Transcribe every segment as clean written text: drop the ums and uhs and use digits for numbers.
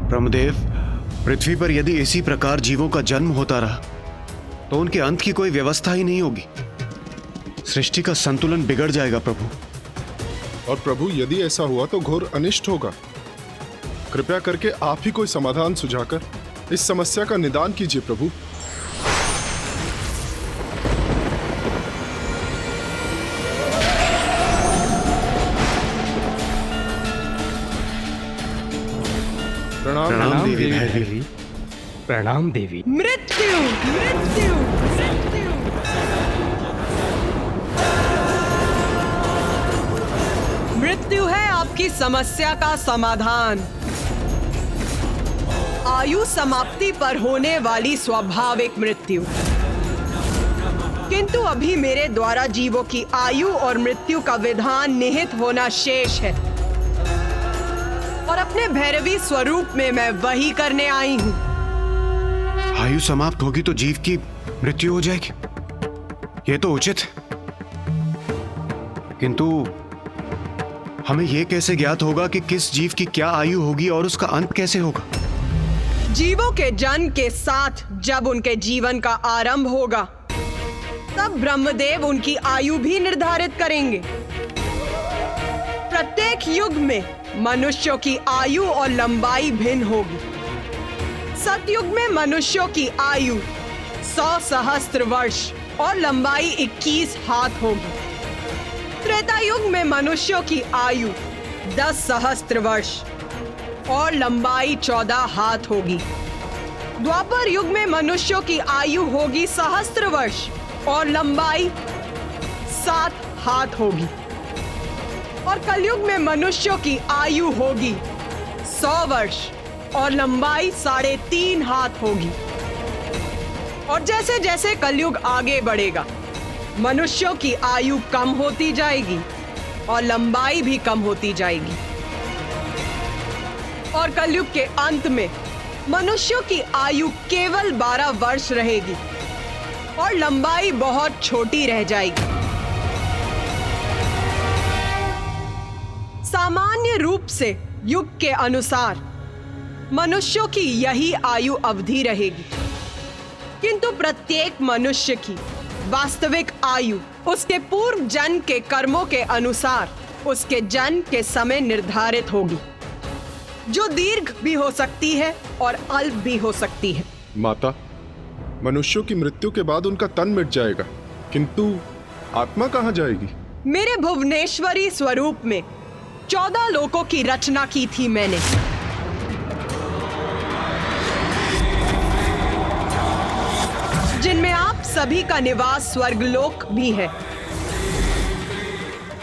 ब्रह्मदेव, पृथ्वी पर यदि इसी प्रकार जीवों का जन्म होता रहा तो उनके अंत की कोई व्यवस्था ही नहीं होगी। सृष्टि का संतुलन बिगड़ जाएगा प्रभु। और प्रभु, यदि ऐसा हुआ तो घोर अनिष्ट होगा। कृपया करके आप ही कोई समाधान सुझाकर इस समस्या का निदान कीजिए प्रभु। प्रणाम देवी भैरवी। प्रणाम देवी। मृत्यु मृत्यु मृत्यु। मृत्यु है आपकी समस्या का समाधान। आयु समाप्ति पर होने वाली स्वाभाविक मृत्यु। किंतु अभी मेरे द्वारा जीवों की आयु और मृत्यु का विधान निहित होना शेष है, और अपने भैरवी स्वरूप में मैं वही करने आई हूँ। आयु समाप्त होगी तो जीव की मृत्यु हो जाएगी, ये तो उचित है। किंतु हमें यह कैसे ज्ञात होगा कि किस जीव की क्या आयु होगी और उसका अंत कैसे होगा? जीवों के जन्म के साथ जब उनके जीवन का आरंभ होगा, तब ब्रह्मदेव उनकी आयु भी निर्धारित करेंगे। प्रत्येक युग में मनुष्यों की आयु और लंबाई भिन्न होगी। सतयुग में मनुष्यों की आयु 100 सहस्त्र वर्ष और लंबाई 21 हाथ होगी। त्रेता युग में मनुष्यों की आयु 10 सहस्त्र वर्ष और लंबाई 14 हाथ होगी। द्वापर युग में मनुष्यों की आयु होगी सहस्त्र वर्ष और लंबाई 7 हाथ होगी। और कलयुग में मनुष्यों की आयु होगी 100 वर्ष और लंबाई 3.5 हाथ होगी। और जैसे जैसे कलयुग आगे बढ़ेगा, मनुष्यों की आयु कम होती जाएगी और लंबाई भी कम होती जाएगी। और कलयुग के अंत में मनुष्यों की आयु केवल 12 वर्ष रहेगी और लंबाई बहुत छोटी रह जाएगी। सामान्य रूप से युग के अनुसार मनुष्यों की यही आयु अवधि रहेगी, किंतु प्रत्येक मनुष्य की वास्तविक आयु उसके पूर्व जन्म के कर्मों के अनुसार उसके जन्म के समय निर्धारित होगी, जो दीर्घ भी हो सकती है और अल्प भी हो सकती है। माता, मनुष्यों की मृत्यु के बाद उनका तन मिट जाएगा, किंतु आत्मा कहाँ जाएगी? मेरे भुवनेश्वरी स्वरूप में 14 लोकों की रचना की थी मैंने। जिनमें आप सभी का निवास स्वर्गलोक भी है।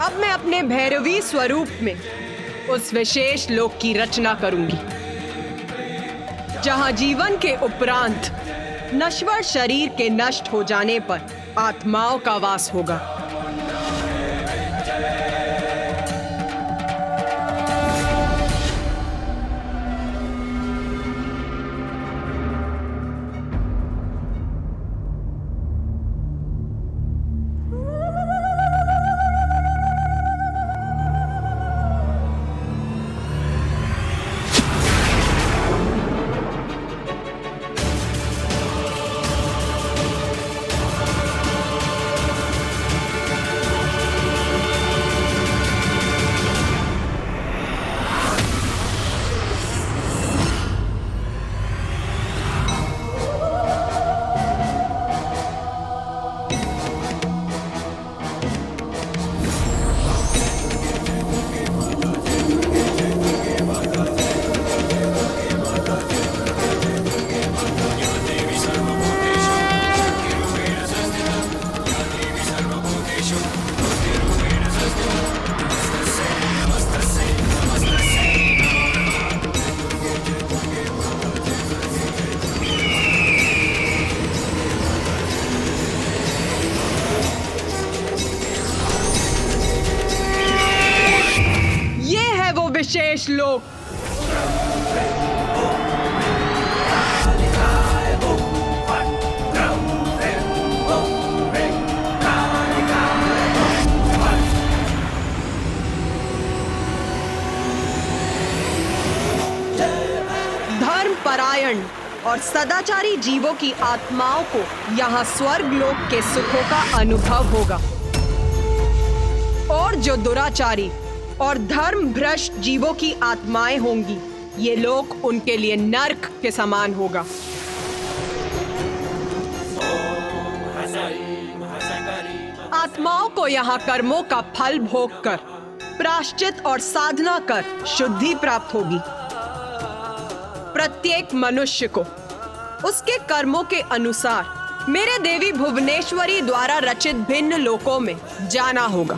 अब मैं अपने भैरवी स्वरूप में उस विशेष लोक की रचना करूंगी, जहां जीवन के उपरांत नश्वर शरीर के नष्ट हो जाने पर आत्माओं का वास होगा। विशेष लोक। नारायण और सदाचारी जीवों की आत्माओं को यहाँ स्वर्ग लोक के सुखों का अनुभव होगा, और जो दुराचारी और धर्म भ्रष्ट जीवों की आत्माएं होंगी, ये लोक उनके लिए नर्क के समान होगा। आत्माओं को यहाँ कर्मों का फल भोग कर, प्रायश्चित और साधना कर शुद्धि प्राप्त होगी। प्रत्येक मनुष्य को उसके कर्मों के अनुसार मेरे देवी भुवनेश्वरी द्वारा रचित भिन्न लोकों में जाना होगा।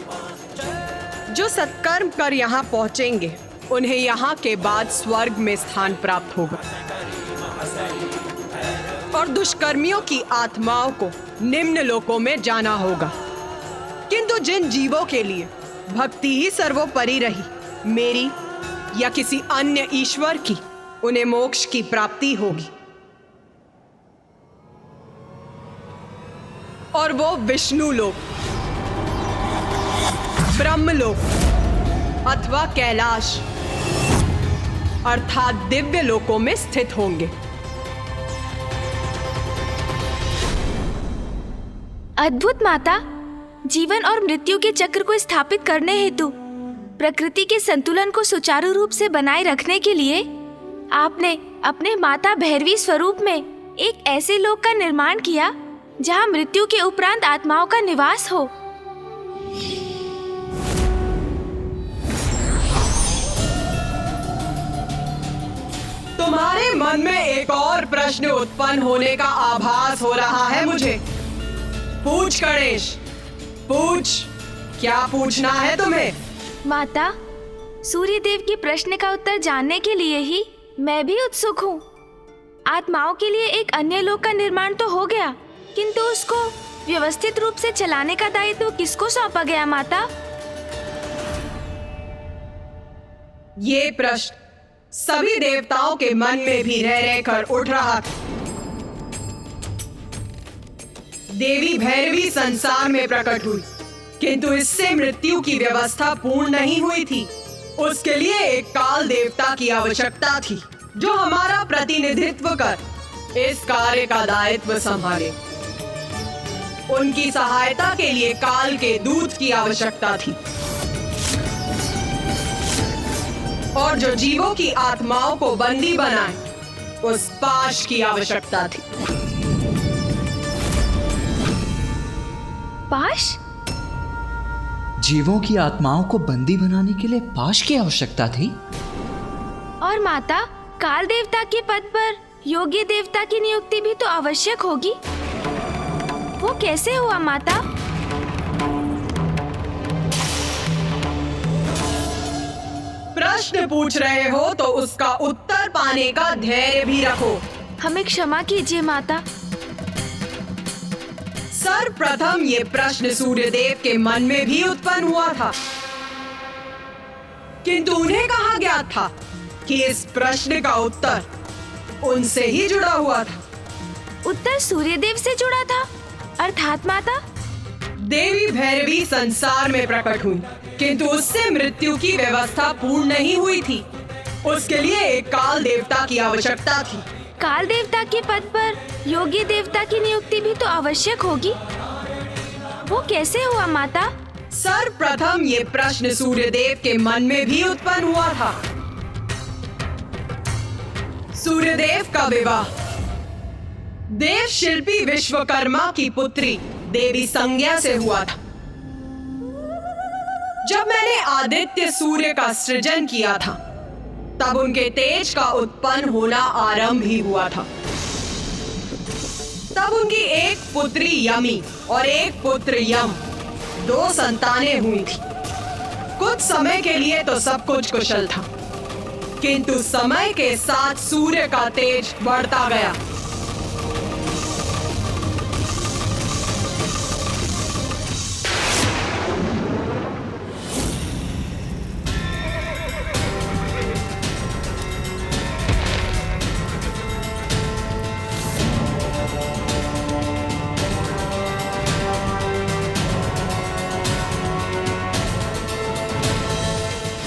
जो सत्कर्म कर यहाँ पहुंचेंगे, उन्हें यहाँ के बाद स्वर्ग में स्थान प्राप्त होगा, और दुष्कर्मियों की आत्माओं को निम्न लोकों में जाना होगा। किंतु जिन जीवों के लिए भक्ति ही सर्वोपरि रही, मेरी या किसी अन्य ईश्वर की, उन्हें मोक्ष की प्राप्ति होगी, और वो विष्णु लोक, ब्रह्मलोक अथवा कैलाश अर्थात दिव्य लोकों में स्थित होंगे। अद्भुत माता, जीवन और मृत्यु के चक्र को स्थापित करने हेतु प्रकृति के संतुलन को सुचारू रूप से बनाए रखने के लिए आपने अपने माता भैरवी स्वरूप में एक ऐसे लोक का निर्माण किया जहां मृत्यु के उपरांत आत्माओं का निवास हो। तुम्हारे मन में एक और प्रश्न उत्पन्न होने का आभास हो रहा है मुझे। पूछ गणेश, पूछ, क्या पूछना है तुम्हें? माता, सूर्यदेव के प्रश्न का उत्तर जानने के लिए ही मैं भी उत्सुक हूँ। आत्माओं के लिए एक अन्य लोक का निर्माण तो हो गया, किंतु उसको व्यवस्थित रूप से चलाने का दायित्व किसको सौंपा गया माता? ये प्रश्न सभी देवताओं के मन में भी रह रहकर उठ रहा था। देवी भैरवी संसार में प्रकट हुई, किंतु इससे मृत्यु की व्यवस्था पूर्ण नहीं हुई थी। उसके लिए एक काल देवता की आवश्यकता थी, जो हमारा प्रतिनिधित्व कर इस कार्य का दायित्व संभाले। उनकी सहायता के लिए काल के दूत की आवश्यकता थी, और जो जीवों की आत्माओं को बंदी बनाए, उस पाश की आवश्यकता थी। पाश? जीवों की आत्माओं को बंदी बनाने के लिए पाश की आवश्यकता थी। और माता, काल देवता के पद पर योग्य देवता की नियुक्ति भी तो आवश्यक होगी। वो कैसे हुआ माता? प्रश्न पूछ रहे हो तो उसका उत्तर पाने का धैर्य भी रखो। हमें क्षमा कीजिए माता। सर्वप्रथम ये प्रश्न सूर्यदेव के मन में भी उत्पन्न हुआ था, किंतु उन्हें कहा गया था कि इस प्रश्न का उत्तर उनसे ही जुड़ा हुआ था। उत्तर सूर्यदेव से जुड़ा था, अर्थात माता देवी भैरवी संसार में प्रकट हुई, किंतु उससे मृत्यु की व्यवस्था पूर्ण नहीं हुई थी। उसके लिए एक काल देवता की आवश्यकता थी। काल देवता के पद पर योग्य देवता की नियुक्ति भी तो आवश्यक होगी। वो कैसे हुआ माता? सर्वप्रथम ये प्रश्न सूर्यदेव के मन में भी उत्पन्न हुआ था। सूर्यदेव का विवाह देव शिल्पी विश्वकर्मा की पुत्री देवी संज्ञा से हुआ था। जब मैंने आदित्य सूर्य का सृजन किया था, तब उनके तेज का उत्पन्न होना आरंभ ही हुआ था। तब उनकी एक पुत्री यमी और एक पुत्र यम, 2 संतानें हुई थी। कुछ समय के लिए तो सब कुछ कुशल था, किंतु समय के साथ सूर्य का तेज बढ़ता गया।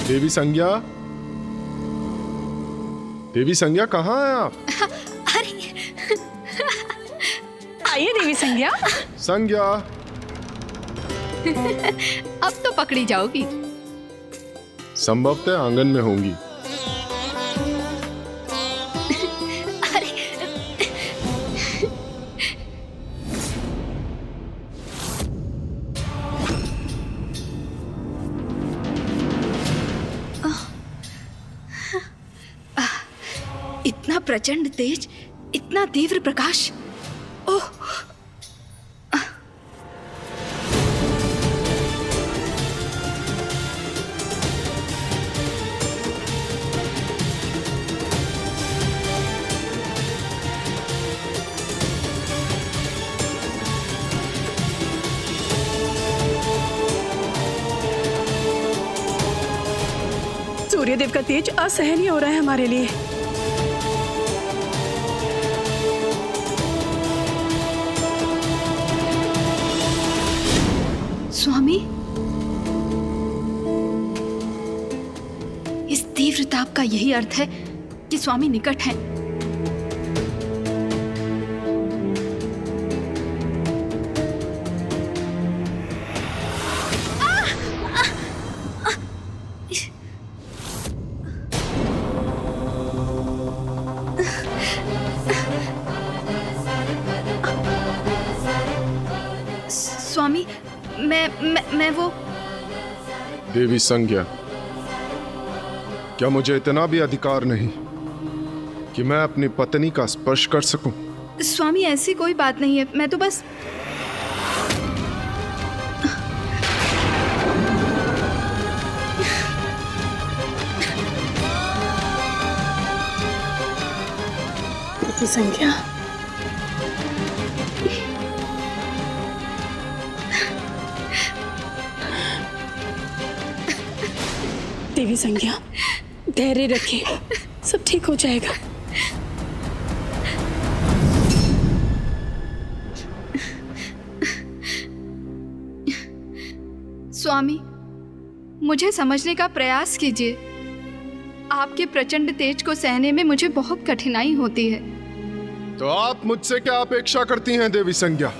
देवी संज्ञा, देवी संज्ञा कहाँ हैं आप? अरे आइए देवी संज्ञा। संज्ञा, अब तो पकड़ी जाओगी। संभवतः आंगन में होंगी। इतना प्रचंड तेज, इतना तीव्र प्रकाश। ओह, सूर्यदेव का तेज असहनीय हो रहा है हमारे लिए। स्वामी, इस तीव्र ताप का यही अर्थ है कि स्वामी निकट हैं। स्वामी, मैं वो। देवी संज्ञा, क्या मुझे इतना भी अधिकार नहीं कि मैं अपनी पत्नी का स्पर्श कर सकूं? स्वामी, ऐसी कोई बात नहीं है, मैं तो बस। देवी संज्ञा, देवी संज्ञा, धैर्य रखिए, सब ठीक हो जाएगा। स्वामी, मुझे समझने का प्रयास कीजिए। आपके प्रचंड तेज को सहने में मुझे बहुत कठिनाई होती है। तो आप मुझसे क्या अपेक्षा करती हैं देवी संज्ञा?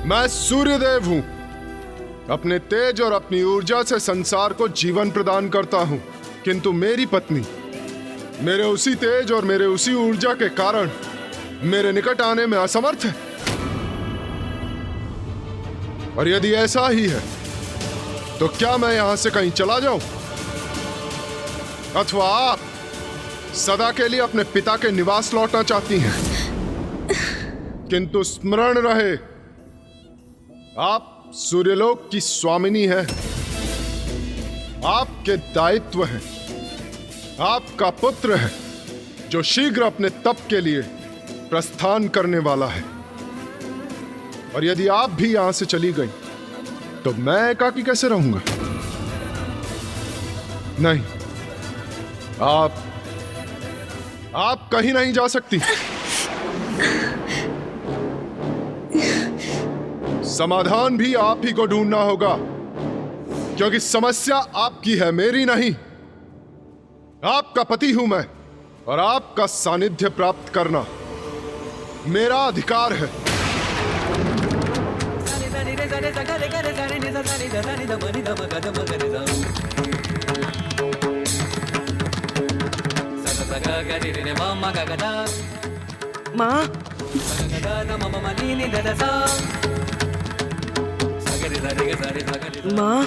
मैं सूर्यदेव हूं। अपने तेज और अपनी ऊर्जा से संसार को जीवन प्रदान करता हूं, किंतु मेरी पत्नी मेरे उसी तेज और मेरे उसी ऊर्जा के कारण मेरे निकट आने में असमर्थ है। और यदि ऐसा ही है तो क्या मैं यहां से कहीं चला जाऊं, अथवा आप सदा के लिए अपने पिता के निवास लौटना चाहती हैं? किंतु स्मरण रहे, आप सूर्यलोक की स्वामिनी है। आपके दायित्व है। आपका पुत्र है जो शीघ्र अपने तप के लिए प्रस्थान करने वाला है। और यदि आप भी यहां से चली गई तो मैं एकाकी कैसे रहूंगा? नहीं, आप कहीं नहीं जा सकती। समाधान भी आप ही को ढूंढना होगा, क्योंकि समस्या आपकी है, मेरी नहीं। आपका पति हूं मैं, और आपका सानिध्य प्राप्त करना मेरा अधिकार है। माँ, माँ,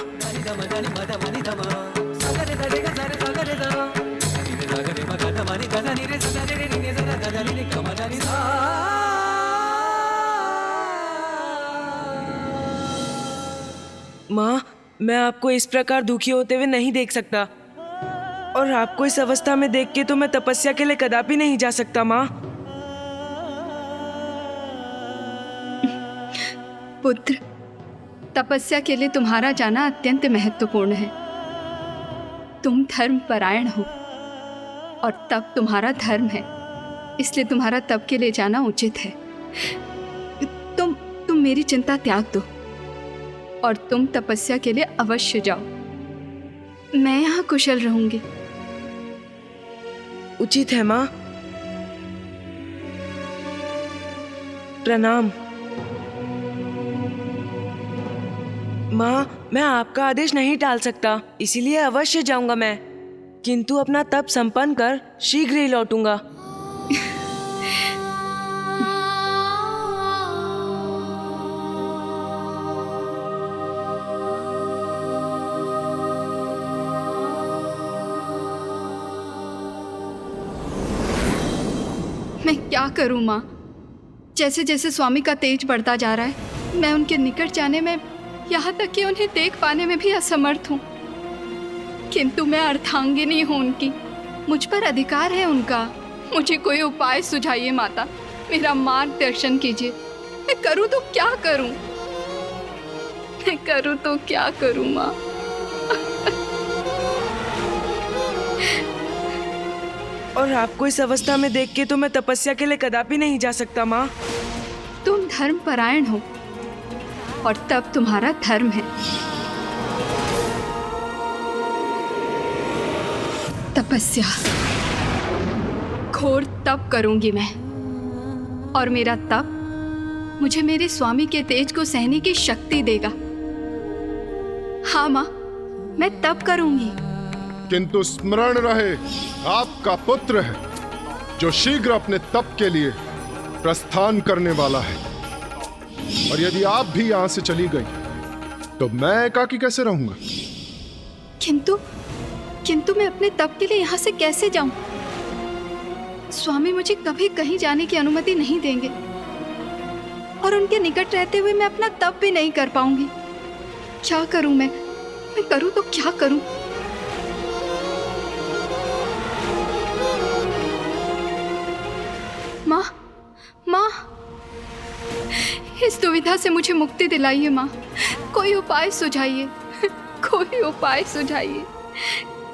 माँ, मैं आपको इस प्रकार दुखी होते हुए नहीं देख सकता, और आपको इस अवस्था में देख के तो मैं तपस्या के लिए कदापि नहीं जा सकता। माँ, पुत्र, तपस्या के लिए तुम्हारा जाना अत्यंत महत्वपूर्ण है। तुम धर्मपरायण हो और तप तुम्हारा धर्म है, इसलिए तुम्हारा तप के लिए जाना उचित है। तुम मेरी चिंता त्याग दो और तुम तपस्या के लिए अवश्य जाओ। मैं यहाँ कुशल रहूंगी। उचित है माँ। प्रणाम माँ, मैं आपका आदेश नहीं टाल सकता, इसीलिए अवश्य जाऊंगा मैं, किंतु अपना तप संपन्न कर शीघ्र ही लौटूंगा। मैं क्या करूं माँ? जैसे जैसे स्वामी का तेज बढ़ता जा रहा है, मैं उनके निकट जाने में, यहाँ तक कि उन्हें देख पाने में भी असमर्थ हूँ। किंतु मैं अर्धांगिनी हूँ उनकी, मुझ पर अधिकार है उनका। मुझे कोई उपाय सुझाइए माता, मेरा मार्गदर्शन कीजिए। मैं करूँ तो क्या करूँ? मैं करूँ तो क्या करूँ माँ? और आपको इस अवस्था में देख के तो मैं तपस्या के लिए कदापि नहीं जा सकता माँ। तुम धर्म परायण हो और तब तुम्हारा धर्म है। तपस्या, घोर तप करूंगी मैं, और मेरा तप मुझे मेरे स्वामी के तेज को सहने की शक्ति देगा। हाँ माँ, मैं तप करूंगी। किंतु स्मरण रहे, आपका पुत्र है जो शीघ्र अपने तप के लिए प्रस्थान करने वाला है, और यदि आप भी यहां से चली गई तो मैं एकाकी कैसे रहूंगा? किंतु मैं अपने तप के लिए यहाँ से कैसे जाऊं? स्वामी मुझे कभी कहीं जाने की अनुमति नहीं देंगे, और उनके निकट रहते हुए मैं अपना तप भी नहीं कर पाऊंगी। क्या करूं मैं करूं तो क्या करूं? माँ, माँ, इस दुविधा से मुझे मुक्ति दिलाइए माँ। कोई उपाय सुझाइए, कोई उपाय सुझाइए,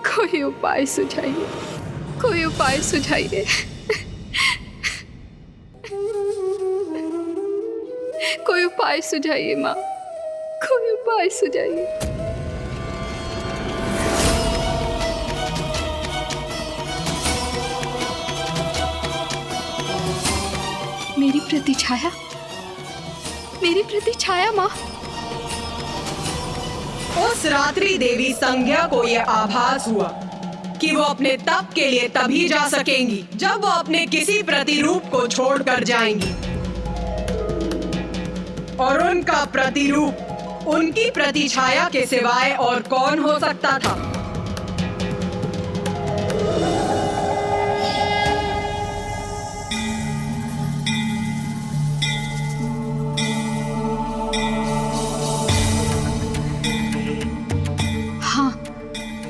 कोई उपाय सुझाइए, कोई उपाय सुझाइए, कोई उपाय सुझाइए माँ, कोई उपाय सुझाइए। मेरी प्रतिछाया माँ। उस रात्रि देवी संज्ञा को यह आभास हुआ कि वो अपने तप के लिए तभी जा सकेंगी जब वो अपने किसी प्रतिरूप को छोड़कर जाएंगी, और उनका प्रतिरूप उनकी प्रतिछाया के सिवाय और कौन हो सकता था?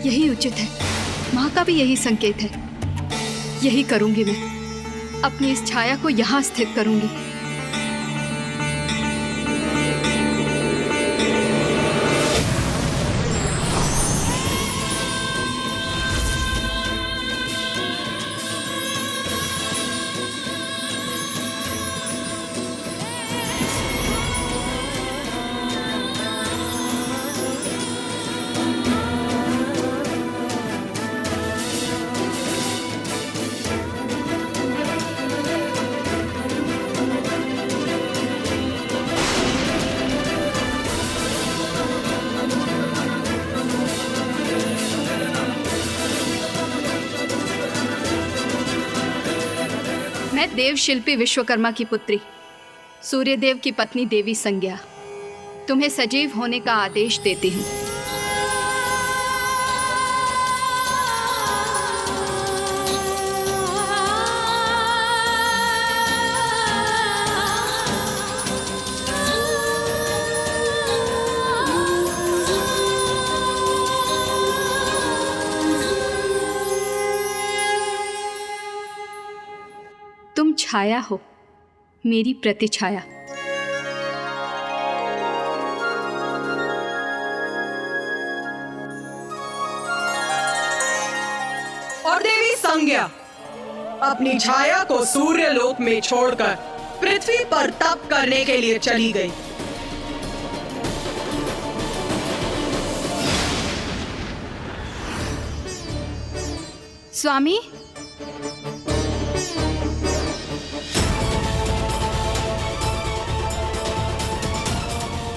यही उचित है, माँ का भी यही संकेत है। यही करूंगी मैं, अपनी इस छाया को यहाँ स्थित करूंगी। मैं देव शिल्पी विश्वकर्मा की पुत्री, सूर्यदेव की पत्नी देवी संज्ञा, तुम्हें सजीव होने का आदेश देती हूँ। तुम छाया हो, मेरी प्रतिछाया। और देवी संज्ञा अपनी छाया को सूर्यलोक में छोड़कर पृथ्वी पर तप करने के लिए चली गई। स्वामी,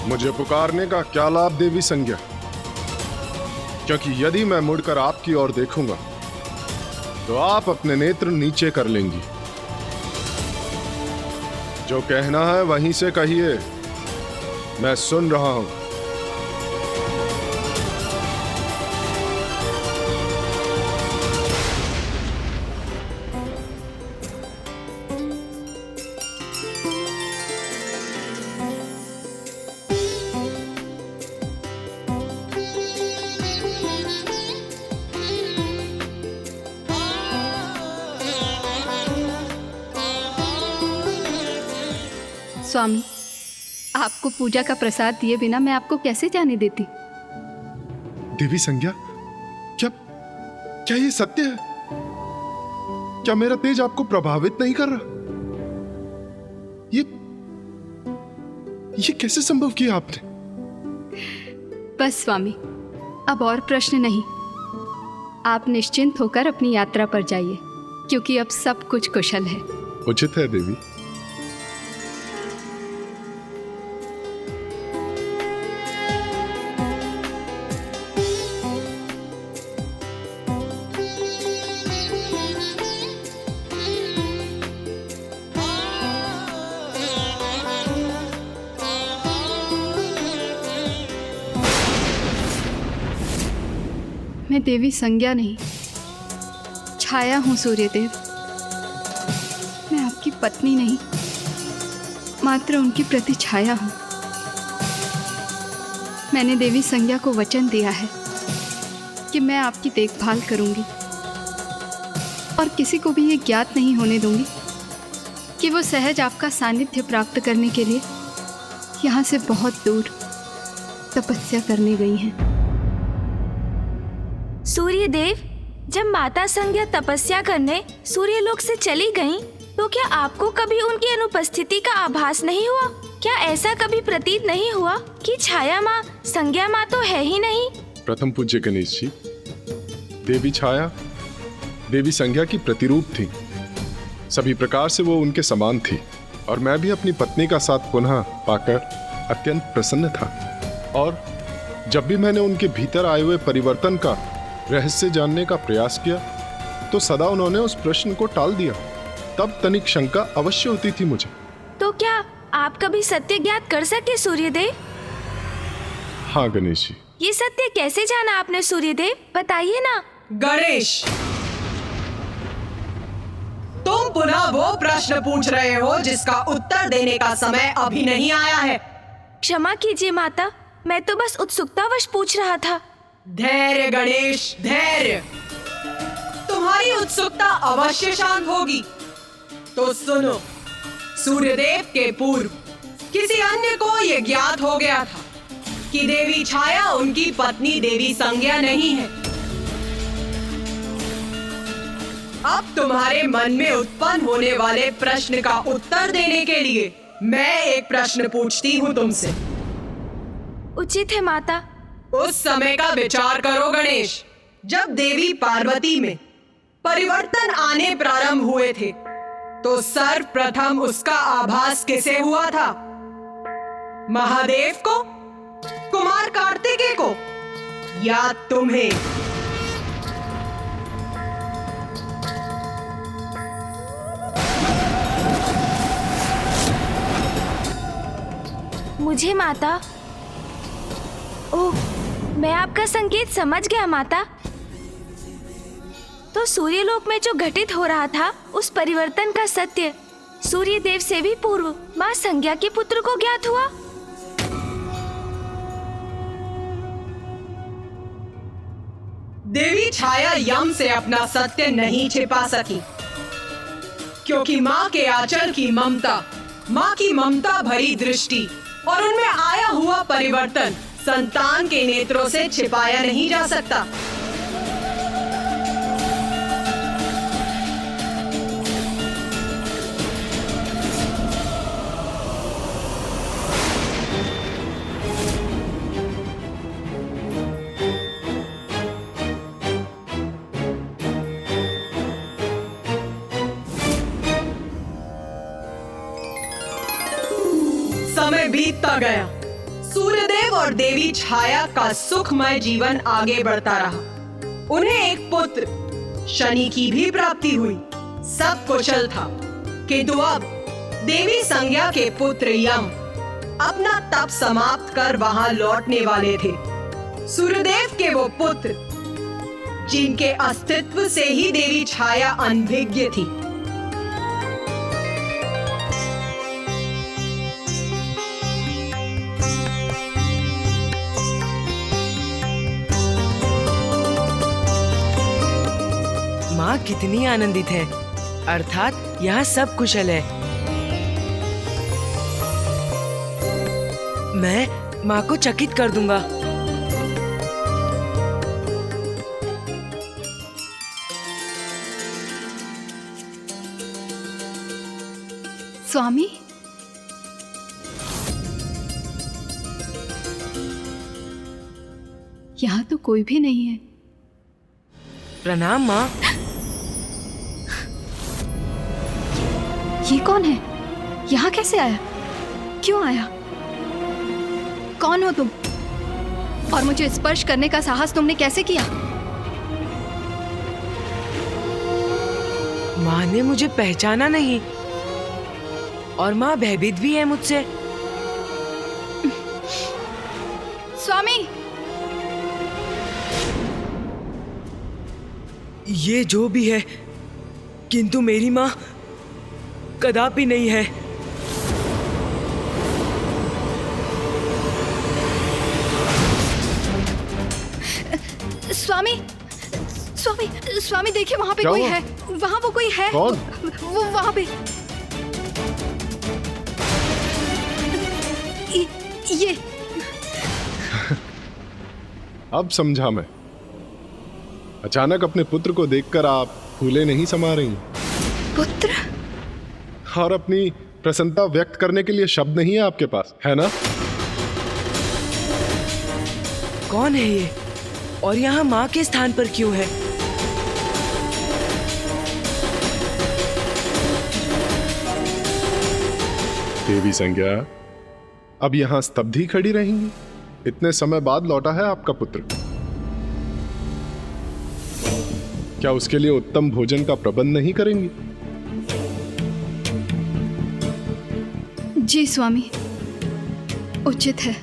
मुझे पुकारने का क्या लाभ देवी संज्ञा? क्योंकि यदि मैं मुड़कर आपकी ओर देखूंगा तो आप अपने नेत्र नीचे कर लेंगी। जो कहना है वहीं से कहिए, मैं सुन रहा हूं। स्वामी, आपको पूजा का प्रसाद दिए बिना मैं आपको कैसे जाने देती? देवी संज्ञा, क्या क्या ये सत्य है? क्या मेरा तेज आपको प्रभावित नहीं कर रहा? ये कैसे संभव किया आपने? बस स्वामी, अब और प्रश्न नहीं। आप निश्चिंत होकर अपनी यात्रा पर जाइए, क्योंकि अब सब कुछ कुशल है। उचित है देवी। मैं देवी संज्ञा नहीं, छाया हूं सूर्यदेव। मैं आपकी पत्नी नहीं, मात्र उनकी प्रति छाया हूं। मैंने देवी संज्ञा को वचन दिया है कि मैं आपकी देखभाल करूंगी और किसी को भी ये ज्ञात नहीं होने दूंगी कि वो सहज आपका सानिध्य प्राप्त करने के लिए यहाँ से बहुत दूर तपस्या करने गई हैं। सूर्यदेव, जब माता संज्ञा तपस्या करने सूर्यलोक से चली गईं, तो क्या आपको कभी उनकी अनुपस्थिति का आभास नहीं हुआ? क्या ऐसा कभी प्रतीत नहीं हुआ कि छाया माँ संज्ञा माँ तो है ही नहीं? प्रथम पूज्य गणेश जी, देवी छाया देवी संज्ञा की प्रतिरूप थी। सभी प्रकार से वो उनके समान थी और मैं भी अपनी पत्नी का साथ पुनः पाकर अत्यंत प्रसन्न था। और जब भी मैंने उनके भीतर आए हुए परिवर्तन का रहस्य जानने का प्रयास किया तो सदा उन्होंने उस प्रश्न को टाल दिया। तब तनिक शंका अवश्य होती थी मुझे। तो क्या आप कभी सत्य ज्ञात कर सके सूर्यदेव? हाँ गणेश जी। ये सत्य कैसे जाना आपने सूर्यदेव, बताइए ना। गणेश, तुम पुनः वो प्रश्न पूछ रहे हो जिसका उत्तर देने का समय अभी नहीं आया है। क्षमा कीजिए माता, मैं तो बस उत्सुकतावश पूछ रहा था। धैर्य गणेश, धैर्य। तुम्हारी उत्सुकता अवश्य शांत होगी। तो सुनो, सूर्यदेव के पूर्व किसी अन्य को यह ज्ञात हो गया था कि देवी छाया उनकी पत्नी देवी संज्ञा नहीं है। अब तुम्हारे मन में उत्पन्न होने वाले प्रश्न का उत्तर देने के लिए मैं एक प्रश्न पूछती हूँ तुमसे। उचित है माता। उस समय का विचार करो गणेश, जब देवी पार्वती में परिवर्तन आने प्रारंभ हुए थे तो सर्वप्रथम उसका आभास किसे हुआ था? महादेव को, कुमार कार्तिकेय को, या तुम्हें? मुझे माता। ओह, मैं आपका संकेत समझ गया माता। तो सूर्यलोक में जो घटित हो रहा था उस परिवर्तन का सत्य सूर्यदेव से भी पूर्व मां संज्ञा के पुत्र को ज्ञात हुआ। देवी छाया यम से अपना सत्य नहीं छिपा सकी, क्योंकि मां के आंचल की ममता, मां की ममता भरी दृष्टि और उनमें आया हुआ परिवर्तन संतान के नेत्रों से छिपाया नहीं जा सकता। समय बीतता गया। सूर्यदेव और देवी छाया का सुखमय जीवन आगे बढ़ता रहा। उन्हें एक पुत्र शनि की भी प्राप्ति हुई। सब कुशल था, किंतु अब देवी संज्ञा के पुत्र यम अपना तप समाप्त कर वहां लौटने वाले थे। सूर्यदेव के वो पुत्र जिनके अस्तित्व से ही देवी छाया अनभिज्ञ थी। माँ कितनी आनंदित है, अर्थात यहाँ सब कुशल है। मैं माँ को चकित कर दूंगा। स्वामी, यहाँ तो कोई भी नहीं है। प्रणाम माँ। ये कौन है? यहाँ कैसे आया? क्यों आया? कौन हो तुम? और मुझे स्पर्श करने का साहस तुमने कैसे किया? माँ ने मुझे पहचाना नहीं और माँ भयभीत भी है मुझसे। स्वामी, ये जो भी है, किंतु मेरी माँ कदापि नहीं है। स्वामी, स्वामी, स्वामी देखिए वहाँ पे क्या कोई हुआ? है। वहाँ वो कोई है। कौन? वो वहाँ पे। ये अब समझा मैं। अचानक अपने पुत्र को देखकर आप फूले नहीं समा रही पुत्र? और अपनी प्रसन्नता व्यक्त करने के लिए शब्द नहीं है आपके पास, है ना? कौन है ये और यहाँ माँ के स्थान पर क्यों है? देवी संज्ञा, अब यहाँ स्तब्ध ही खड़ी रहेंगी? इतने समय बाद लौटा है आपका पुत्र। क्या उसके लिए उत्तम भोजन का प्रबंध नहीं करेंगी? जी स्वामी, उचित है।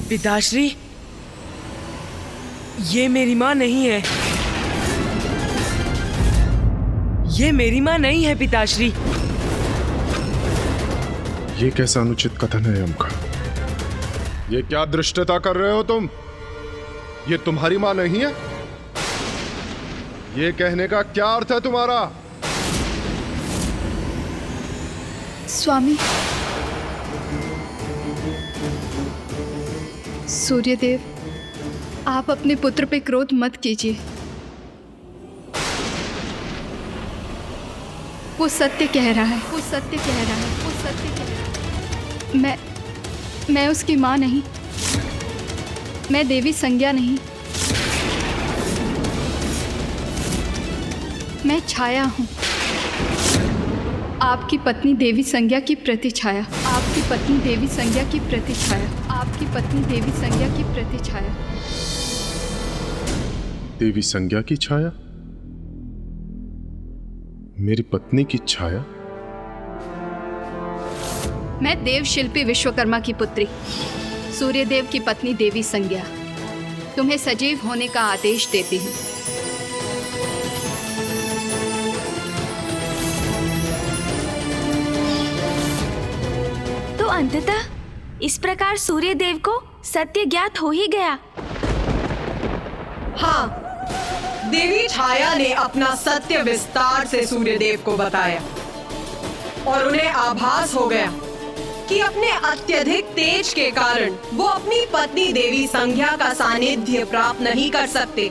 पिताश्री, ये मेरी माँ नहीं है। ये मेरी माँ नहीं है पिताश्री। ये कैसा अनुचित कथन है यम का? ये क्या दृष्टता कर रहे हो तुम? ये तुम्हारी माँ नहीं है? ये कहने का क्या अर्थ है तुम्हारा? स्वामी, सूर्यदेव, आप अपने पुत्र पे क्रोध मत कीजिए। वो सत्य कह रहा है। वो सत्य कह रहा है। वो सत्य कह रहा है। मैं उसकी माँ नहीं। मैं देवी संज्ञा नहीं। मैं छाया हूँ, आपकी पत्नी देवी संज्ञा की प्रतिछाया। आपकी पत्नी देवी संज्ञा की प्रतिछाया। आपकी पत्नी देवी संज्ञा की प्रतिछाया। देवी संज्ञा की छाया? मेरी पत्नी की छाया? मैं देव शिल्पी विश्वकर्मा की पुत्री, सूर्यदेव की पत्नी देवी संज्ञा, तुम्हें सजीव होने का आदेश देती हूँ। तो अंततः इस प्रकार सूर्यदेव को सत्य ज्ञात हो ही गया। हाँ, देवी छाया ने अपना सत्य विस्तार से सूर्यदेव को बताया और उन्हें आभास हो गया कि अपने अत्यधिक तेज के कारण वो अपनी पत्नी देवी संज्ञा का सानिध्य प्राप्त नहीं कर सकते।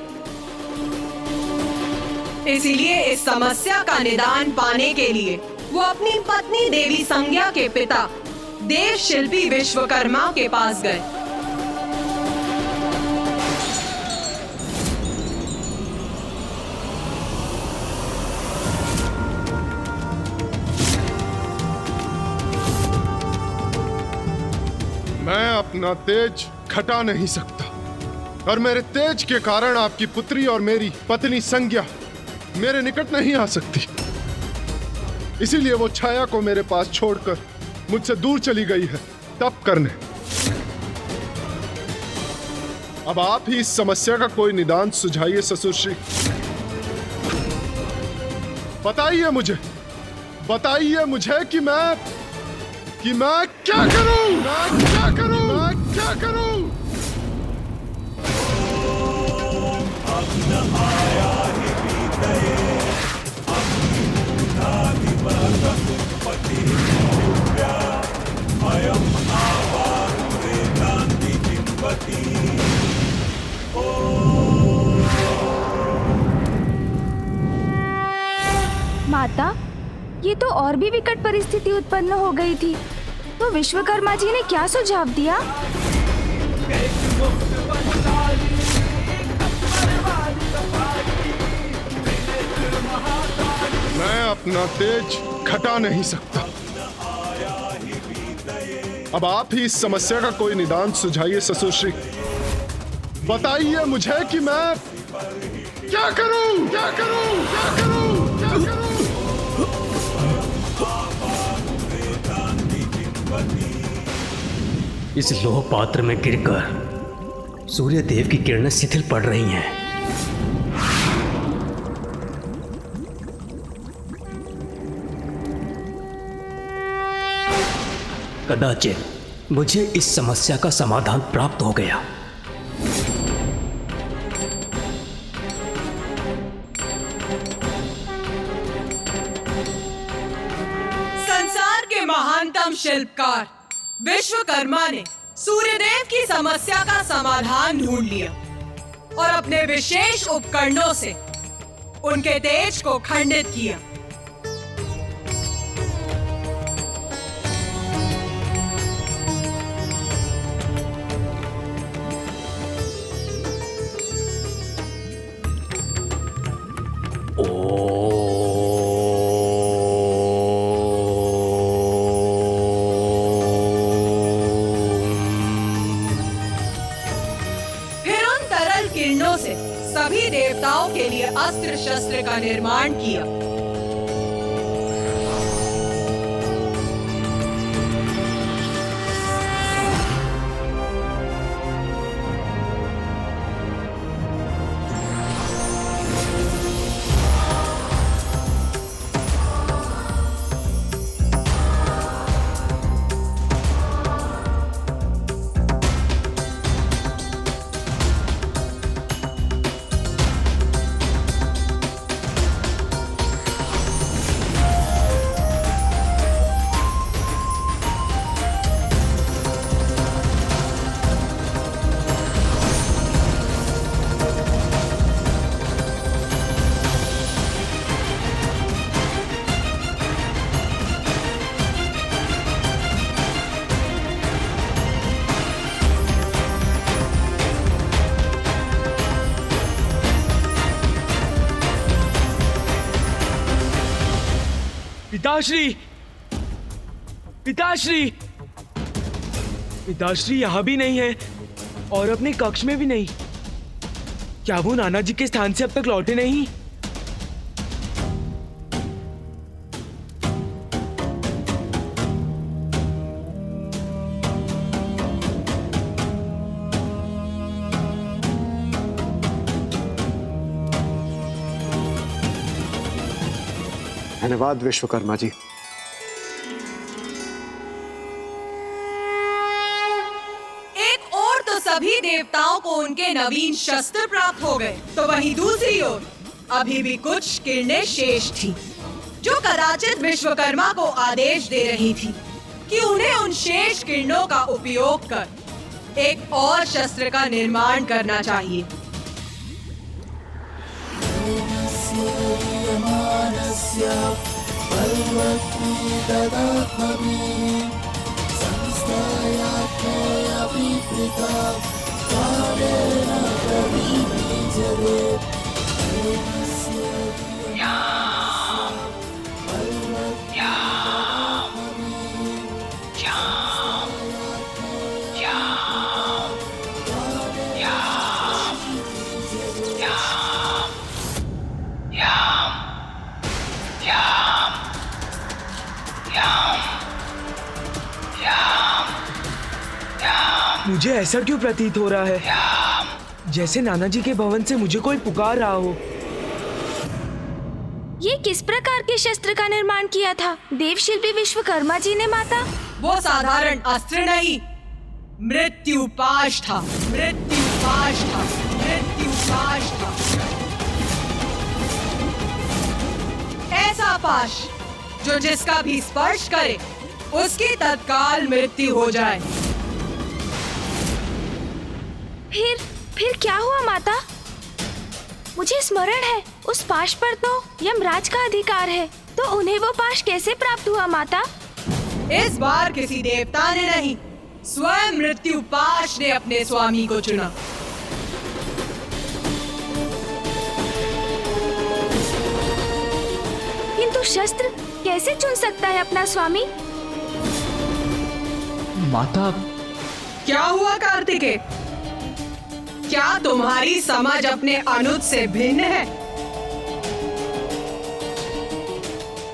इसीलिए इस समस्या का निदान पाने के लिए वो अपनी पत्नी देवी संज्ञा के पिता देव शिल्पी विश्वकर्मा के पास गए। अपना तेज घटा नहीं सकता और मेरे तेज के कारण आपकी पुत्री और मेरी पत्नी संज्ञा मेरे निकट नहीं आ सकती। इसीलिए वो छाया को मेरे पास छोड़कर मुझसे दूर चली गई है तप करने। अब आप ही इस समस्या का कोई निदान सुझाइए ससुर श्री। बताइए मुझे कि मैं क्या करूं? मैं क्या करूं? माता, ये तो और भी विकट परिस्थिति उत्पन्न हो गई थी, तो विश्वकर्मा जी ने क्या सुझाव दिया? मैं अपना तेज घटा नहीं सकता। अब आप ही इस समस्या का कोई निदान सुझाइए ससुर श्री। बताइए मुझे कि मैं क्या करूं? इस लोह पात्र में गिरकर सूर्य देव की किरणें शिथिल पड़ रही हैं। कदाचित मुझे इस समस्या का समाधान प्राप्त हो गया। संसार के महानतम शिल्पकार विश्वकर्मा ने सूर्यदेव की समस्या का समाधान ढूंढ लिया और अपने विशेष उपकरणों से उनके तेज को खंडित किया। किरणों से सभी देवताओं के लिए अस्त्र शस्त्र का निर्माण किया। पिताश्री यहाँ भी नहीं है और अपने कक्ष में भी नहीं। क्या वो नाना जी के स्थान से अब तक लौटे नहीं? धन्यवाद विश्वकर्मा जी। एक और तो सभी देवताओं को उनके नवीन शस्त्र प्राप्त हो गए, तो वहीं दूसरी ओर अभी भी कुछ किरणें शेष थी, जो कदाचित विश्वकर्मा को आदेश दे रही थी कि उन्हें उन शेष किरणों का उपयोग कर एक और शस्त्र का निर्माण करना चाहिए। मुझे ऐसा क्यों प्रतीत हो रहा है जैसे नाना जी के भवन से मुझे कोई पुकार रहा हो। ये किस प्रकार के शस्त्र का निर्माण किया था देव शिल्पी विश्वकर्मा जी ने माता? वो साधारण अस्त्र नहीं, मृत्यु पाश था। मृत्यु पाश था। मृत्यु पाश था। ऐसा पाश जो जिसका भी स्पर्श करे उसकी तत्काल मृत्यु हो जाए। फिर क्या हुआ माता? मुझे स्मरण है उस पाश पर तो यमराज का अधिकार है, तो उन्हें वो पाश कैसे प्राप्त हुआ माता? इस बार किसी देवता ने नहीं, स्वयं मृत्यु पाश ने अपने स्वामी को चुना। किंतु शस्त्र कैसे चुन सकता है अपना स्वामी? माता, क्या हुआ कार्तिकेय? क्या तुम्हारी समझ अपने अनुज से भिन्न है?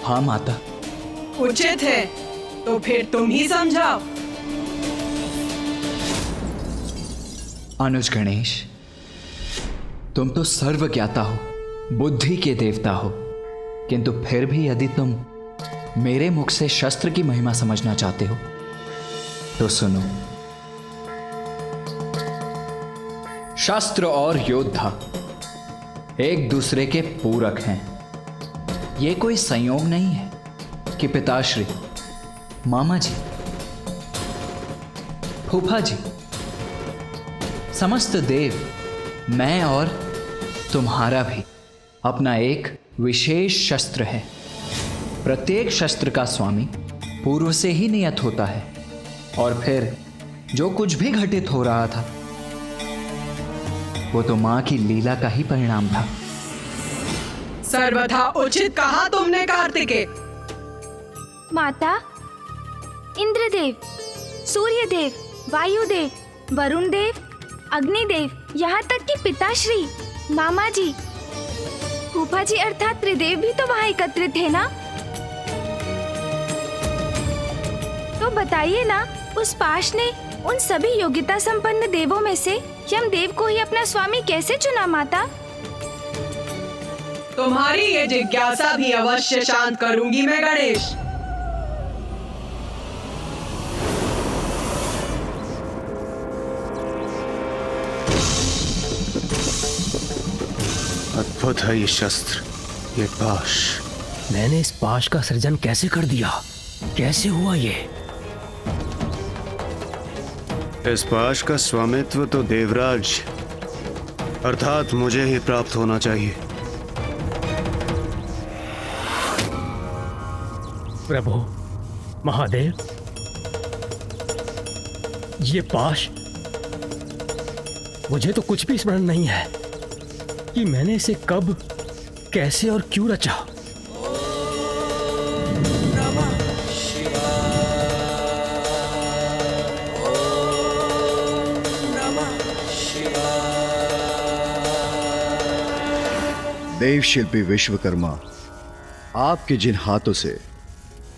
हाँ माता। उचित है, तो फिर तुम ही समझाओ। अनुज गणेश, तुम तो सर्वज्ञाता हो, बुद्धि के देवता हो, किंतु फिर भी यदि तुम मेरे मुख से शस्त्र की महिमा समझना चाहते हो तो सुनो। शस्त्र और योद्धा एक दूसरे के पूरक हैं। ये कोई संयोग नहीं है कि पिताश्री, मामा जी, फूफा जी, समस्त देव, मैं और तुम्हारा भी अपना एक विशेष शस्त्र है। प्रत्येक शस्त्र का स्वामी पूर्व से ही नियत होता है, और फिर जो कुछ भी घटित हो रहा था वो तो मां की लीला का ही परिणाम था। सर्वथा उचित कहा तुमने कार्तिकेय। माता, इंद्रदेव, सूर्यदेव, वायुदेव, वरुण देव, अग्निदेव, यहाँ तक कि पिताश्री, मामा जी, फूफा जी अर्थात त्रिदेव भी तो वहाँ एकत्रित थे ना? तो बताइए ना, उस पाश ने उन सभी योग्यता संपन्न देवों में से यमदेव को ही अपना स्वामी कैसे चुना माता? तुम्हारी ये जिज्ञासा भी अवश्य शांत करूंगी मैं गणेश। अद्भुत है ये शस्त्र, ये पाश। मैंने इस पाश का सृजन कैसे कर दिया? कैसे हुआ ये? इस पाश का स्वामित्व तो देवराज अर्थात मुझे ही प्राप्त होना चाहिए। प्रभु, महादेव, ये पाश, मुझे तो कुछ भी स्मरण नहीं है कि मैंने इसे कब, कैसे और क्यों रचा। देव शिल्पी विश्वकर्मा, आपके जिन हाथों से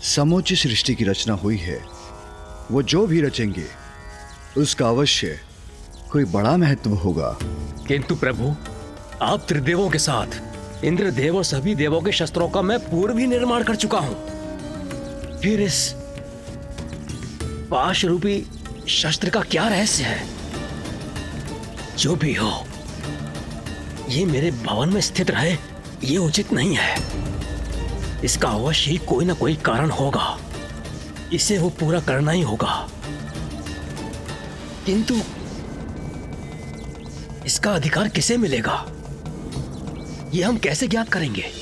समूची सृष्टि की रचना हुई है, वो जो भी रचेंगे उसका अवश्य कोई बड़ा महत्व होगा। किंतु प्रभु, आप त्रिदेवों के साथ इंद्रदेव और सभी देवों के शस्त्रों का मैं पूर्व ही निर्माण कर चुका हूं। फिर इस पाश रूपी शस्त्र का क्या रहस्य है? जो भी हो, ये मेरे भवन में स्थित रहे, ये उचित नहीं है। इसका अवश्य ही कोई ना कोई कारण होगा, इसे वो पूरा करना ही होगा। किंतु इसका अधिकार किसे मिलेगा, ये हम कैसे ज्ञात करेंगे?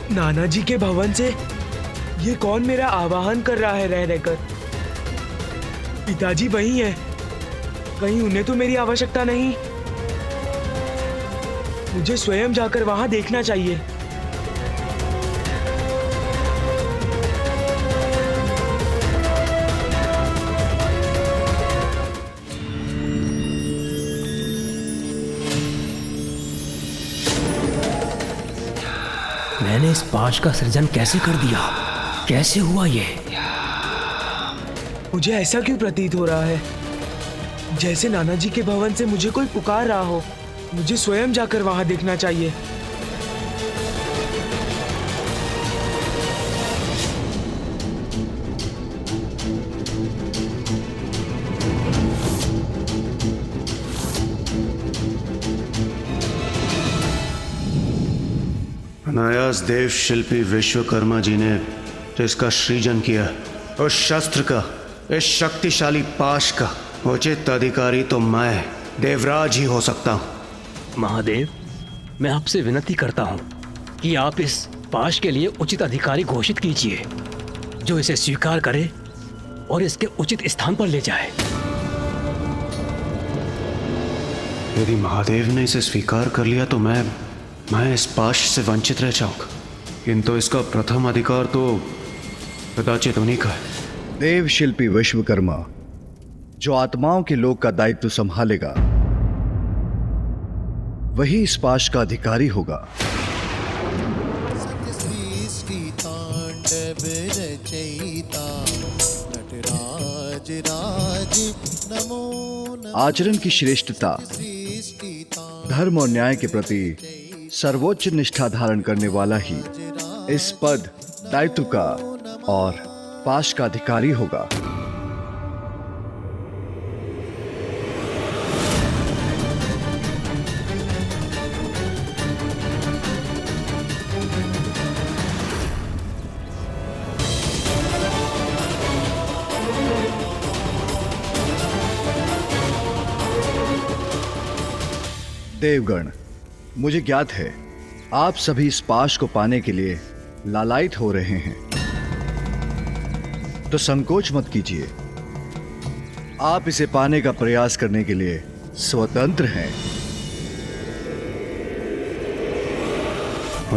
नाना जी के भवन से ये कौन मेरा आवाहन कर रहा है रह रहकर? पिताजी वही है। कहीं उन्हें तो मेरी आवश्यकता नहीं? मुझे स्वयं जाकर वहां देखना चाहिए। मैंने इस पाश का सृजन कैसे कर दिया? कैसे हुआ ये? मुझे ऐसा क्यों प्रतीत हो रहा है जैसे नाना जी के भवन से मुझे कोई पुकार रहा हो। मुझे स्वयं जाकर वहां देखना चाहिए। अनायास देव शिल्पी विश्वकर्मा जी ने इसका सृजन किया। उस शस्त्र का, इस शक्तिशाली पाश का उचित अधिकारी तो मैं देवराज ही हो सकता हूं। महादेव, मैं आपसे विनती करता हूं कि आप इस पाश के लिए उचित अधिकारी घोषित कीजिए, जो इसे स्वीकार करे और इसके उचित स्थान पर ले जाए। यदि महादेव ने इसे स्वीकार कर लिया तो मैं इस पाश से वंचित रह जाऊंगा, किंतु इसका प्रथम अधिकार तो कदाचित उन्हीं का है। देव शिल्पी विश्वकर्मा जो आत्माओं के लोक का दायित्व संभालेगा, वही इस पाश का अधिकारी होगा। आचरण की श्रेष्ठता, धर्म और न्याय के प्रति सर्वोच्च निष्ठा धारण करने वाला ही इस पद, दायित्व का और पाश का अधिकारी होगा। देवगण, मुझे ज्ञात है आप सभी इस पाश को पाने के लिए लालायित हो रहे हैं, तो संकोच मत कीजिए। आप इसे पाने का प्रयास करने के लिए स्वतंत्र हैं।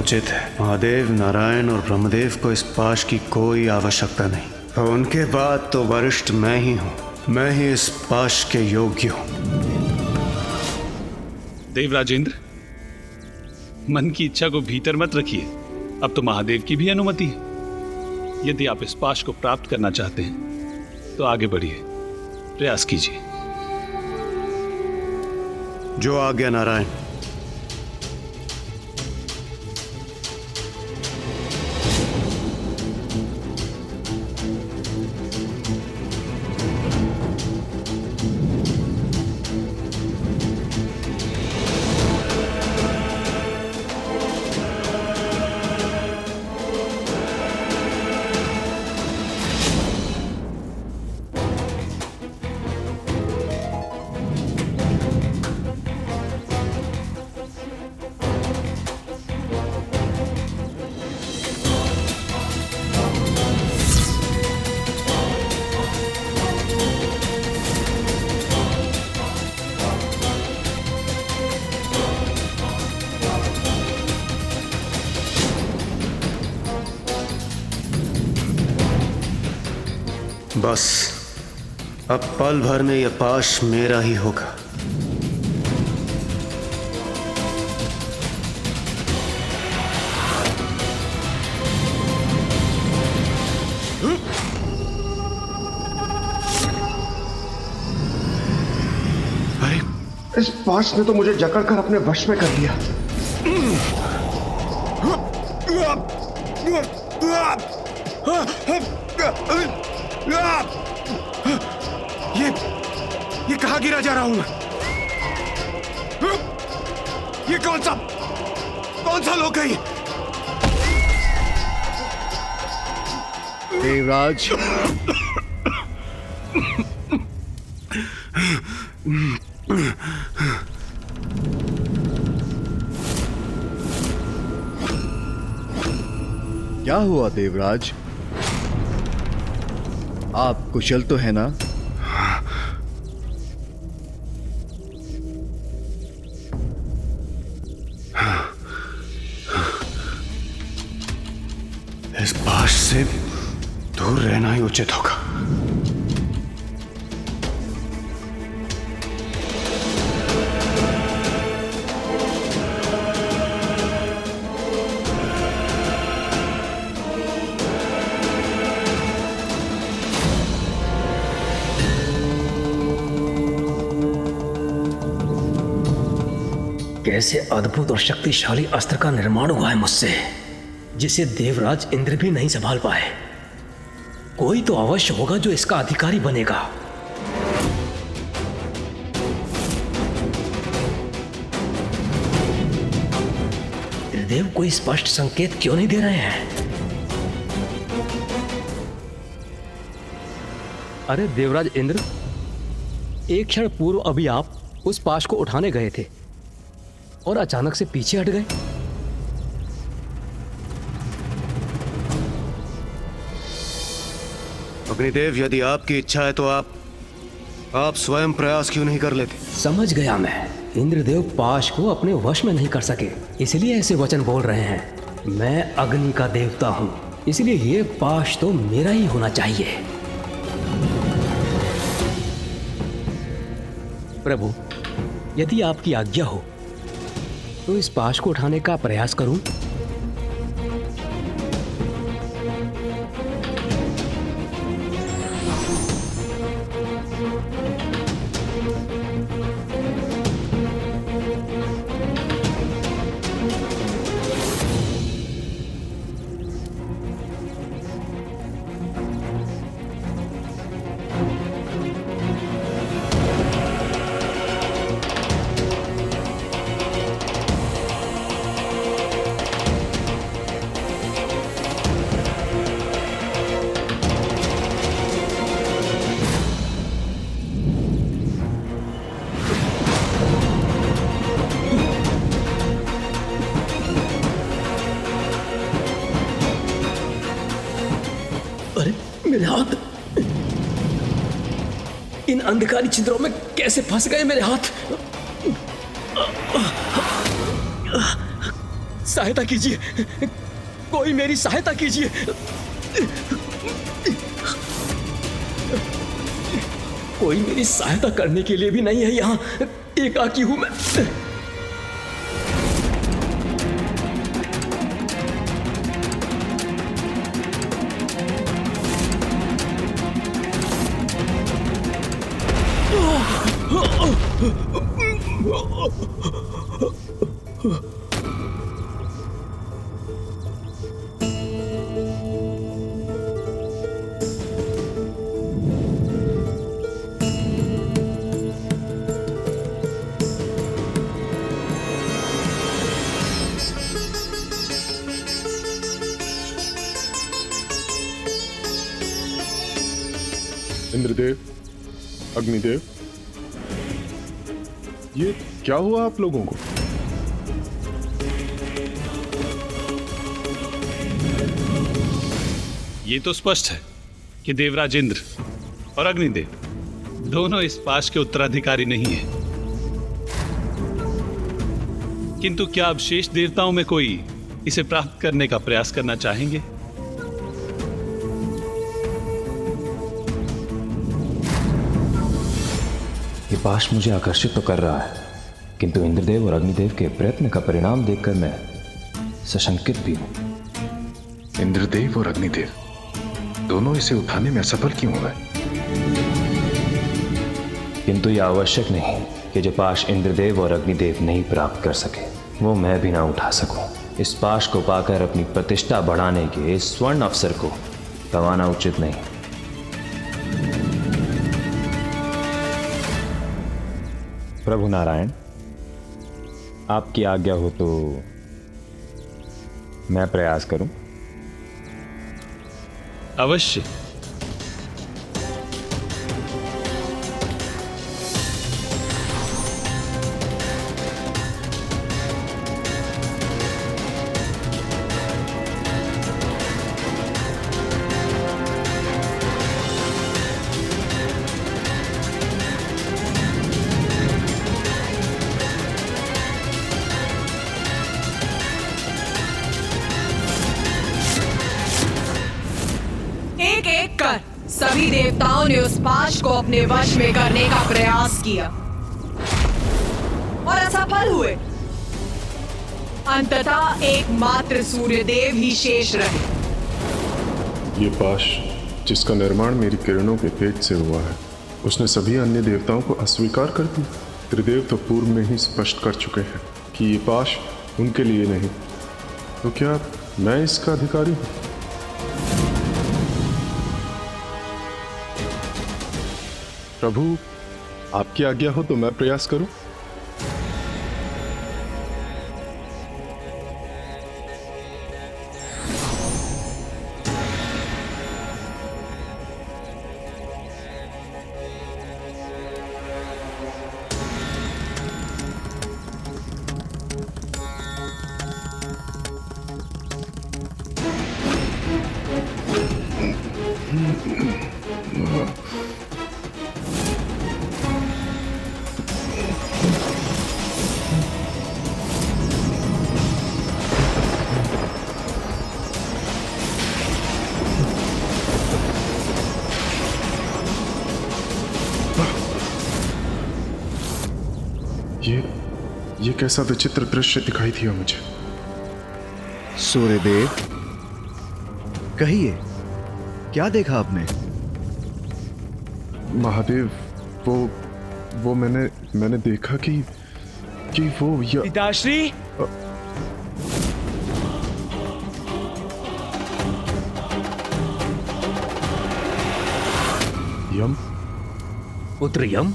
उचित है। महादेव, नारायण और ब्रह्मदेव को इस पाश की कोई आवश्यकता नहीं, और उनके बाद तो वरिष्ठ मैं ही हूं। मैं ही इस पाश के योग्य हूं। देवराजेंद्र, मन की इच्छा को भीतर मत रखिए। अब तो महादेव की भी अनुमति है। यदि आप इस पाश को प्राप्त करना चाहते हैं तो आगे बढ़िए, प्रयास कीजिए। जो आज्ञा नारायण। बस अब पल भर में यह पाश मेरा ही होगा। अरे, इस पाश ने तो मुझे जकड़कर अपने वश में कर लिया। ये कहां गिरा जा रहा हूं मैं? ये कौन सा लोक है ये? देवराज, क्या हुआ देवराज? आप कुशल तो है ना? इस पाश से दूर रहना ही उचित होगा। कैसे अद्भुत और शक्तिशाली अस्त्र का निर्माण हुआ है मुझसे, जिसे देवराज इंद्र भी नहीं संभाल पाए। कोई तो अवश्य होगा जो इसका अधिकारी बनेगा। त्रिदेव कोई स्पष्ट संकेत क्यों नहीं दे रहे हैं? अरे देवराज इंद्र, एक क्षण पूर्व अभी आप उस पाश को उठाने गए थे और अचानक से पीछे हट गए। अग्निदेव, यदि आपकी इच्छा है तो आप स्वयं प्रयास क्यों नहीं कर लेते? समझ गया मैं। इंद्रदेव पाश को अपने वश में नहीं कर सके, इसलिए ऐसे वचन बोल रहे हैं। मैं अग्नि का देवता हूं, इसलिए ये पाश तो मेरा ही होना चाहिए। प्रभु, यदि आपकी आज्ञा हो तो इस पाश को उठाने का प्रयास करूं। मेरे हाथ इन अंधकारी छिद्रों में कैसे फंस गए मेरे हाथ? सहायता कीजिए, कोई मेरी सहायता कीजिए। कोई मेरी सहायता करने के लिए भी नहीं है यहाँ। एकाकी हूं मैं। इंद्रदेव, अग्निदेव, ये क्या हुआ आप लोगों को? ये तो स्पष्ट है कि देवराज इंद्र और अग्निदेव दोनों इस पाश के उत्तराधिकारी नहीं हैं। किंतु क्या अब शेष देवताओं में कोई इसे प्राप्त करने का प्रयास करना चाहेंगे? ये पाश मुझे आकर्षित तो कर रहा है, किंतु इंद्रदेव और अग्निदेव के प्रयत्न का परिणाम देखकर मैं सशंकित भी हूं। इंद्रदेव और अग्निदेव दोनों इसे उठाने में असफल क्यों हो गए? किंतु यह आवश्यक नहीं कि जो पाश इंद्रदेव और अग्निदेव नहीं प्राप्त कर सके वो मैं भी ना उठा सकूं। इस पाश को पाकर अपनी प्रतिष्ठा बढ़ाने के इस स्वर्ण अवसर को गंवाना उचित नहीं। प्रभु नारायण, आपकी आज्ञा हो तो मैं प्रयास करूं। अवश्य। सभी देवताओं ने उस पाश को अपने वश में करने का प्रयास किया और असफल हुए। अंततः एकमात्र सूर्यदेव ही शेष रहे। ये पाश जिसका निर्माण मेरी किरणों के तेज से हुआ है, उसने सभी अन्य देवताओं को अस्वीकार कर दिया। त्रिदेव तो पूर्व में ही स्पष्ट कर चुके हैं कि ये पाश उनके लिए नहीं, तो क्या मैं इसका अधिकारी हूं? प्रभु, आपकी आज्ञा हो तो मैं प्रयास करूं। ये कैसा विचित्र दृश्य दिखाई दिया मुझे। सूर्यदेव, कहिए, क्या देखा आपने? महादेव, वो मैंने देखा कि वो पिताश्री, यम, पुत्र यम,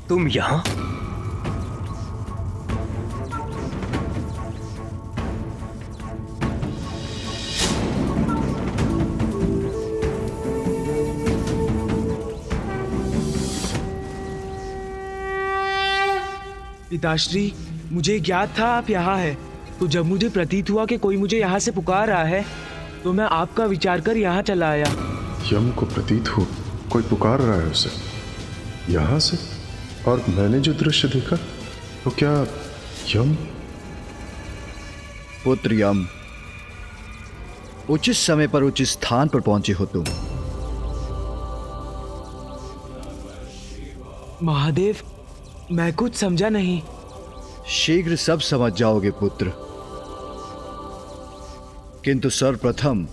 तुम यहां? पिताश्री, मुझे ज्ञात था आप यहाँ हैं, तो जब मुझे प्रतीत हुआ कि कोई मुझे यहाँ से पुकार रहा है, तो मैं आपका विचार कर यहाँ चला आया। यम को प्रतीत हो कोई पुकार रहा है उसे यहाँ से, और मैंने जो दृश्य देखा, तो क्या यम? पुत्र यम, उचित समय पर उचित स्थान पर पहुंचे हो तुम। महादेव, मैं कुछ समझा नहीं। शीघ्र सब समझ जाओगे पुत्र, किंतु सर्वप्रथम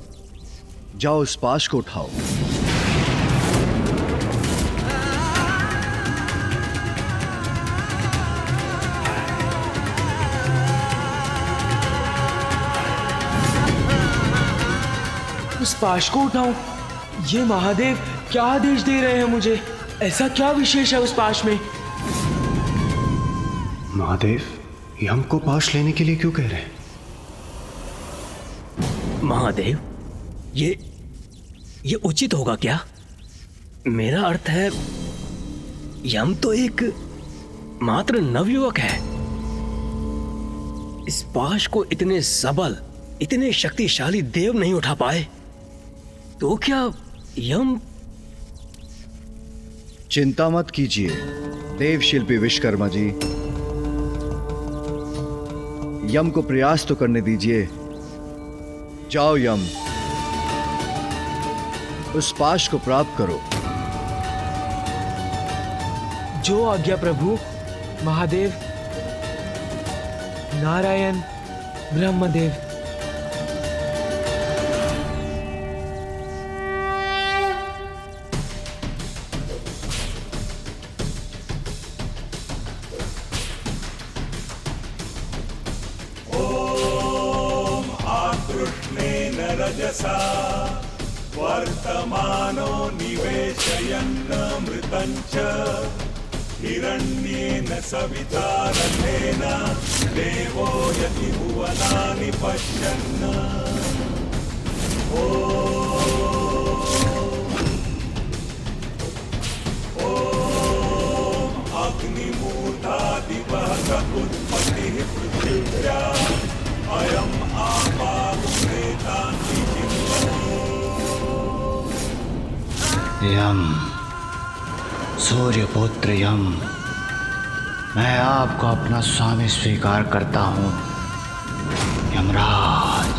जाओ उस पाश को उठाओ। उस पाश को उठाऊं? ये महादेव क्या आदेश दे रहे हैं मुझे? ऐसा क्या विशेष है उस पाश में? महादेव, यम को पाश लेने के लिए क्यों कह रहे हैं? महादेव, ये उचित होगा क्या? मेरा अर्थ है, यम तो एक मात्र नवयुवक है। इस पाश को इतने सबल, इतने शक्तिशाली देव नहीं उठा पाए, तो क्या यम? चिंता मत कीजिए देव शिल्पी विश्वकर्मा जी, यम को प्रयास तो करने दीजिए। जाओ यम, उस पाश को प्राप्त करो। जो आज्ञा प्रभु। महादेव, नारायण, ब्रह्मदेव। रजसा वर्तमानो निवेशयन्नमृतञ्च हिरण्येन सविता रथेन देवो यदि भुवनानि पश्यन्। ॐ अग्निमूर्धादिवः उत्पत्तिः पृथिव्या अयम् आपादुरेतान्ति। यम, सूर्यपुत्र यम, मैं आपको अपना स्वामी स्वीकार करता हूँ। यमराज,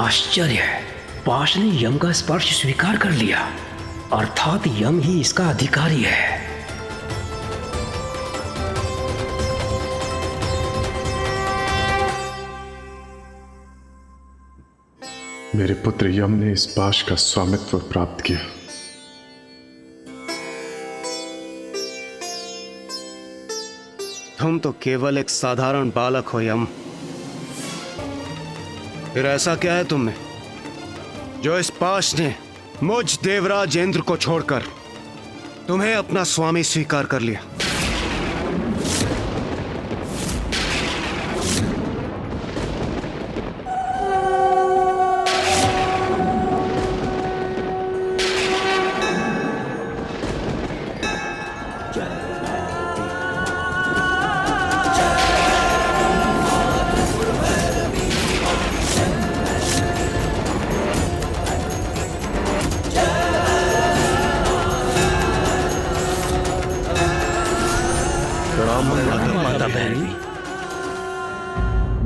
आश्चर्य है, पाश ने यम का स्पर्श स्वीकार कर लिया, अर्थात यम ही इसका अधिकारी है। मेरे पुत्र यम ने इस पाश का स्वामित्व प्राप्त किया। तुम तो केवल एक साधारण बालक हो यम। फिर ऐसा क्या है तुम में जो इस पाश ने मुझ देवराज इंद्र को छोड़कर तुम्हें अपना स्वामी स्वीकार कर लिया?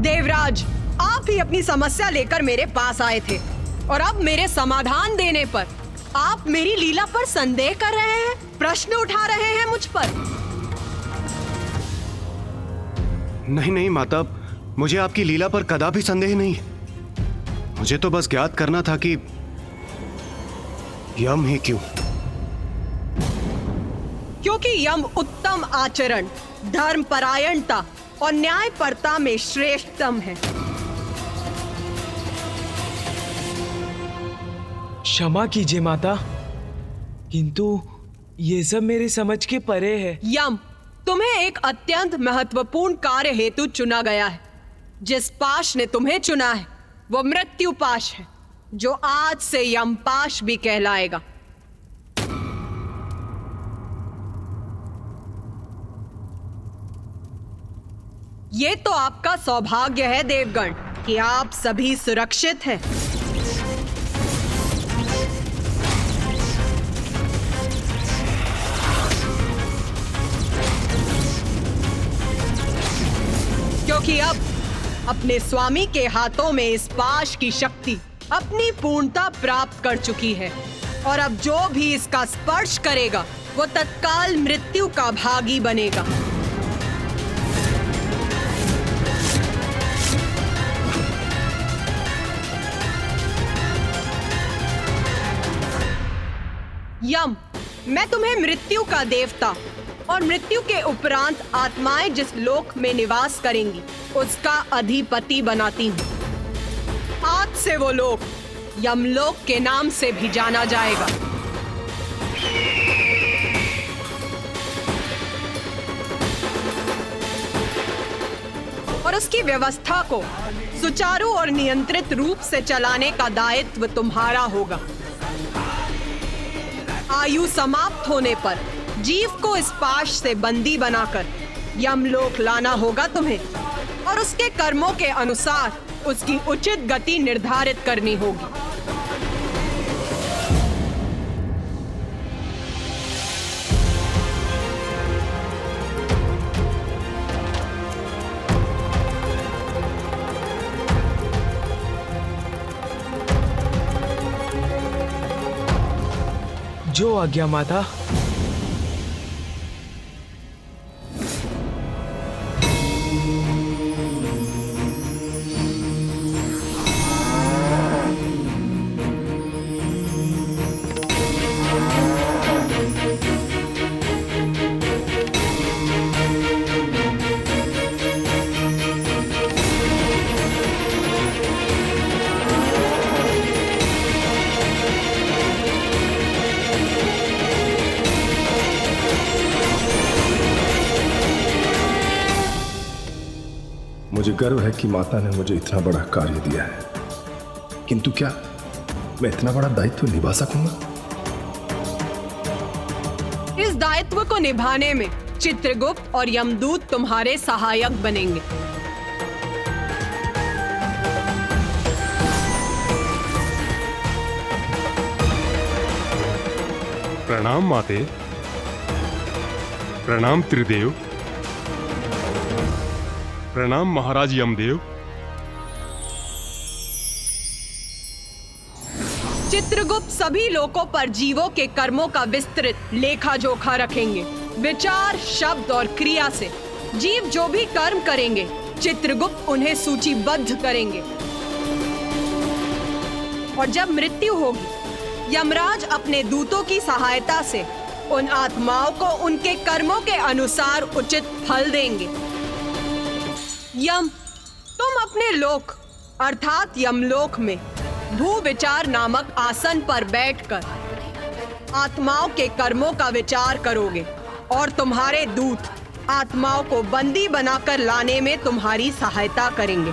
देवराज, आप ही अपनी समस्या लेकर मेरे पास आए थे और अब मेरे समाधान देने पर आप मेरी लीला पर संदेह कर रहे हैं, प्रश्न उठा रहे हैं मुझ पर। नहीं नहीं माता, मुझे आपकी लीला पर कदापि संदेह नहीं। मुझे तो बस ज्ञात करना था कि यम ही क्यों? क्योंकि यम उत्तम आचरण, धर्मपरायणता और न्यायपरता में श्रेष्ठतम है। क्षमा कीजिए माता, किंतु ये सब मेरे समझ के परे है। यम, तुम्हें एक अत्यंत महत्वपूर्ण कार्य हेतु चुना गया है। जिस पाश ने तुम्हें चुना है वो मृत्यु पाश है, जो आज से यम पाश भी कहलाएगा। ये तो आपका सौभाग्य है देवगण कि आप सभी सुरक्षित हैं। क्योंकि अब अपने स्वामी के हाथों में इस पाश की शक्ति अपनी पूर्णता प्राप्त कर चुकी है और अब जो भी इसका स्पर्श करेगा वो तत्काल मृत्यु का भागी बनेगा। यम, मैं तुम्हें मृत्यु का देवता और मृत्यु के उपरांत आत्माएं जिस लोक में निवास करेंगी उसका अधिपति बनाती हूँ। आज से वो लोक यमलोक के नाम से भी जाना जाएगा। और उसकी व्यवस्था को सुचारू और नियंत्रित रूप से चलाने का दायित्व तुम्हारा होगा। आयु समाप्त होने पर जीव को इस पाश से बंदी बनाकर यमलोक लाना होगा तुम्हें और उसके कर्मों के अनुसार उसकी उचित गति निर्धारित करनी होगी। जो आज्ञा माता। मुझे गर्व है कि माता ने मुझे इतना बड़ा कार्य दिया है, किंतु क्या मैं इतना बड़ा दायित्व निभा सकूंगा? इस दायित्व को निभाने में चित्रगुप्त और यमदूत तुम्हारे सहायक बनेंगे। प्रणाम माते, प्रणाम त्रिदेव, प्रणाम महाराज यमदेव। चित्रगुप्त सभी लोकों पर जीवों के कर्मों का विस्तृत लेखा जोखा रखेंगे। विचार, शब्द और क्रिया से जीव जो भी कर्म करेंगे, चित्रगुप्त उन्हें सूचीबद्ध करेंगे। और जब मृत्यु होगी, यमराज अपने दूतों की सहायता से उन आत्माओं को उनके कर्मों के अनुसार उचित फल देंगे। यम, तुम अपने लोक अर्थात यमलोक में भू विचार नामक आसन पर बैठकर आत्माओं के कर्मों का विचार करोगे और तुम्हारे दूत आत्माओं को बंदी बनाकर लाने में तुम्हारी सहायता करेंगे।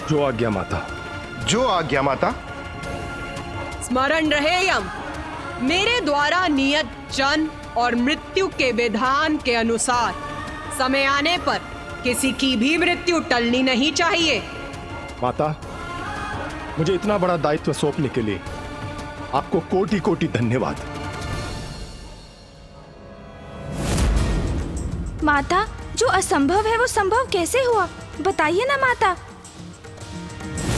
जो आज्ञा माता। जो आज्ञा माता। स्मरण रहे यम, मेरे द्वारा नियत जन्म और मृत्यु के विधान के अनुसार समय आने पर किसी की भी मृत्यु टलनी नहीं चाहिए। माता, मुझे इतना बड़ा दायित्व सौंपने के लिए आपको कोटि कोटि धन्यवाद। माता, जो असंभव है वो संभव कैसे हुआ? बताइए ना माता।